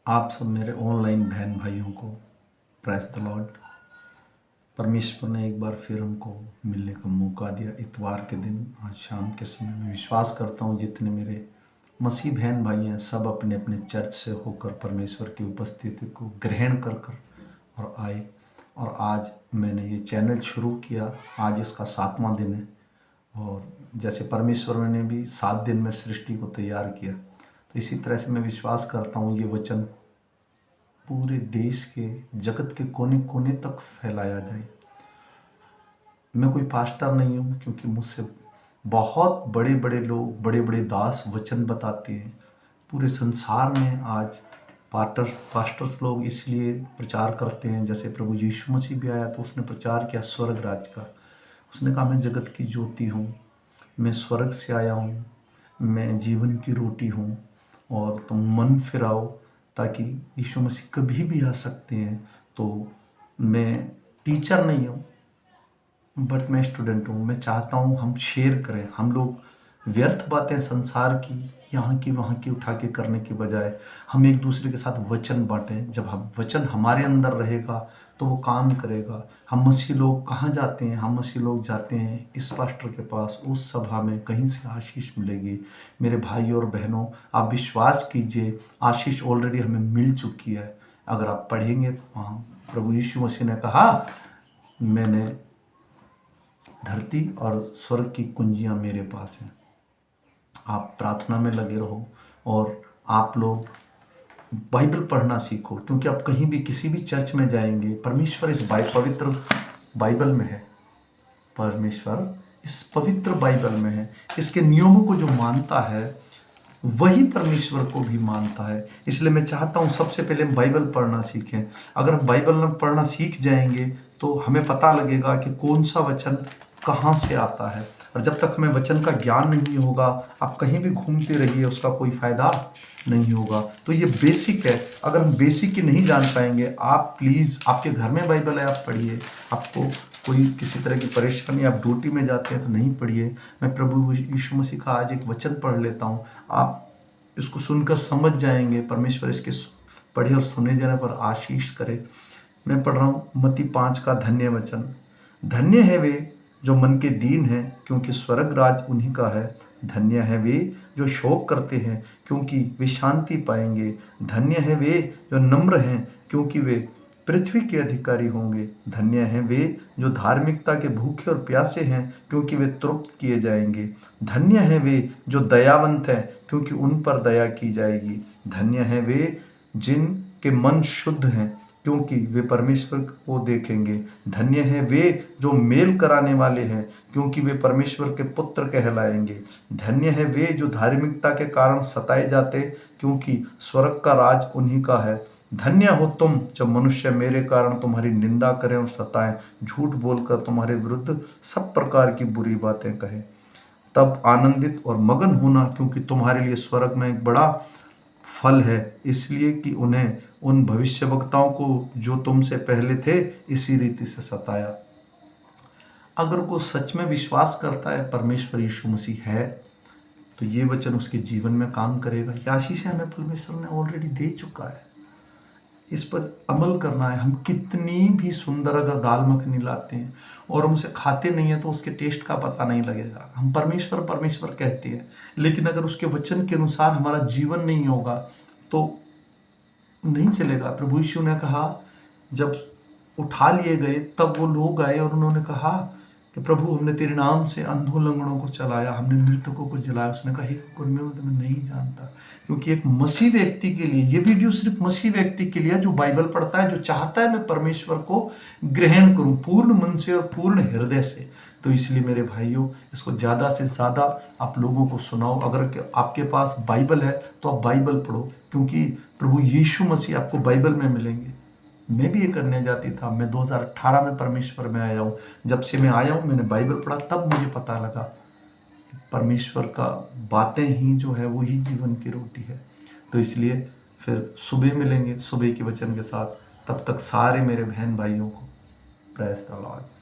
आप सब मेरे ऑनलाइन बहन भाइयों को प्रेज़ द लॉर्ड। परमेश्वर ने एक बार फिर हमको मिलने का मौका दिया इतवार के दिन, आज शाम के समय में। विश्वास करता हूँ जितने मेरे मसीह बहन भाई हैं सब अपने अपने चर्च से होकर परमेश्वर की उपस्थिति को ग्रहण कर कर और आए। और आज मैंने ये चैनल शुरू किया, आज इसका 7वां दिन है। और जैसे परमेश्वर ने भी 7 दिन में सृष्टि को तैयार किया, तो इसी तरह से मैं विश्वास करता हूँ ये वचन पूरे देश के, जगत के कोने कोने तक फैलाया जाए। मैं कोई पास्टर नहीं हूँ, क्योंकि मुझसे बहुत बड़े बड़े लोग, बड़े बड़े दास वचन बताते हैं। पूरे संसार में आज पास्टर्स लोग इसलिए प्रचार करते हैं। जैसे प्रभु यीशु मसीह भी आया तो उसने प्रचार किया स्वर्ग राज का। उसने कहा मैं जगत की ज्योति हूँ, मैं स्वर्ग से आया हूँ, मैं जीवन की रोटी हूँ, और तुम मन फिराओ ताकि यीशु मसीह कभी भी आ सकते हैं। तो मैं टीचर नहीं हूँ, बट मैं स्टूडेंट हूँ। मैं चाहता हूँ हम शेयर करें। हम लोग व्यर्थ बातें संसार की, यहाँ की वहाँ की उठा के करने के बजाय हम एक दूसरे के साथ वचन बांटें। जब हम वचन हमारे अंदर रहेगा तो वो काम करेगा। हम मसीह लोग कहाँ जाते हैं? हम मसीह लोग जाते हैं इस पास्टर के पास, उस सभा में, कहीं से आशीष मिलेगी। मेरे भाई और बहनों, आप विश्वास कीजिए, आशीष ऑलरेडी हमें मिल चुकी है। अगर आप पढ़ेंगे तो वहाँ प्रभु यीशु मसीह ने कहा, मैंने धरती और स्वर्ग की कुंजियाँ मेरे पास हैं। आप प्रार्थना में लगे रहो और आप लोग बाइबल पढ़ना सीखो, क्योंकि आप कहीं भी किसी भी चर्च में जाएंगे, परमेश्वर इस पवित्र बाइबल में है। परमेश्वर इस पवित्र बाइबल में है। इसके नियमों को जो मानता है वही परमेश्वर को भी मानता है। इसलिए मैं चाहता हूँ सबसे पहले हम बाइबल पढ़ना सीखें। अगर हम बाइबल पढ़ना सीख जाएंगे तो हमें पता लगेगा कि कौन सा वचन कहाँ से आता है। और जब तक हमें वचन का ज्ञान नहीं होगा, आप कहीं भी घूमते रहिए, उसका कोई फायदा नहीं होगा। तो ये बेसिक है। अगर हम बेसिक ही नहीं जान पाएंगे, आप प्लीज़, आपके घर में बाइबल है, आप पढ़िए। आपको कोई किसी तरह की परेशानी, आप ड्यूटी में जाते हैं तो नहीं पढ़िए। मैं प्रभु यीशु मसीह का आज एक वचन पढ़ लेता हूँ, आप इसको सुनकर समझ जाएंगे। परमेश्वर इसके पढ़े और सुने जाने पर आशीष करे। मैं पढ़ रहा हूँ मत्ती 5 का धन्य वचन। धन्य है वे जो मन के दीन हैं, क्योंकि स्वर्ग राज उन्हीं का है। धन्य है वे जो शोक करते हैं, क्योंकि वे शांति पाएंगे। धन्य है वे जो नम्र हैं, क्योंकि वे पृथ्वी के अधिकारी होंगे। धन्य हैं वे जो धार्मिकता के भूखे और प्यासे हैं, क्योंकि वे तृप्त किए जाएंगे। धन्य हैं वे जो दयावंत हैं, क्योंकि उन पर दया की जाएगी। धन्य हैं वे जिनके मन शुद्ध हैं, क्योंकि वे परमेश्वर को देखेंगे। धन्य हैं वे जो मेल कराने वाले हैं, क्योंकि वे परमेश्वर के पुत्र कहलाएंगे। धन्य है वे जो धार्मिकता के कारण सताए जाते, क्योंकि स्वर्ग का राज उन्हीं का है। धन्य हो तुम जब मनुष्य मेरे कारण तुम्हारी निंदा करें और सताएं, झूठ बोलकर तुम्हारे विरुद्ध सब प्रकार की बुरी बातें कहें। तब आनंदित और मगन होना, क्योंकि तुम्हारे लिए स्वर्ग में एक बड़ा फल है। इसलिए कि उन्हें उन भविष्यवक्ताओं को जो तुमसे पहले थे इसी रीति से सताया। अगर कोई सच में विश्वास करता है परमेश्वर यीशु मसीह है, तो ये वचन उसके जीवन में काम करेगा। ये आशीष हमें परमेश्वर ने ऑलरेडी दे चुका है। इस पर अमल करना है। हम कितनी भी सुंदर अगर दाल मखनी लाते हैं और हम उसे खाते नहीं हैं तो उसके टेस्ट का पता नहीं लगेगा। हम परमेश्वर परमेश्वर कहते हैं, लेकिन अगर उसके वचन के अनुसार हमारा जीवन नहीं होगा तो नहीं चलेगा। प्रभु यीशु ने कहा, जब उठा लिए गए तब वो लोग आए और उन्होंने कहा कि प्रभु हमने तेरे नाम से अंधों लंगड़ों को चलाया, हमने मृतकों को जलाया। उसने कहा, हे कुकुर, मैं तुम्हें नहीं जानता। क्योंकि एक मसीह व्यक्ति के लिए, ये वीडियो सिर्फ मसीह व्यक्ति के लिए, जो बाइबल पढ़ता है, जो चाहता है मैं परमेश्वर को ग्रहण करूं पूर्ण मन से और पूर्ण हृदय से। तो इसलिए मेरे भाइयों, इसको ज़्यादा से ज़्यादा आप लोगों को सुनाओ। अगर आपके पास बाइबल है तो आप बाइबल पढ़ो, क्योंकि प्रभु यीशु मसीह आपको बाइबल में मिलेंगे। मैं भी ये करने जाती था। मैं 2018 में परमेश्वर में आया हूँ। जब से मैं आया हूँ मैंने बाइबल पढ़ा, तब मुझे पता लगा कि परमेश्वर का बातें ही जो है वो ही जीवन की रोटी है। तो इसलिए फिर सुबह मिलेंगे सुबह के वचन के साथ। तब तक सारे मेरे बहन भाइयों को प्रेज़ द लॉर्ड।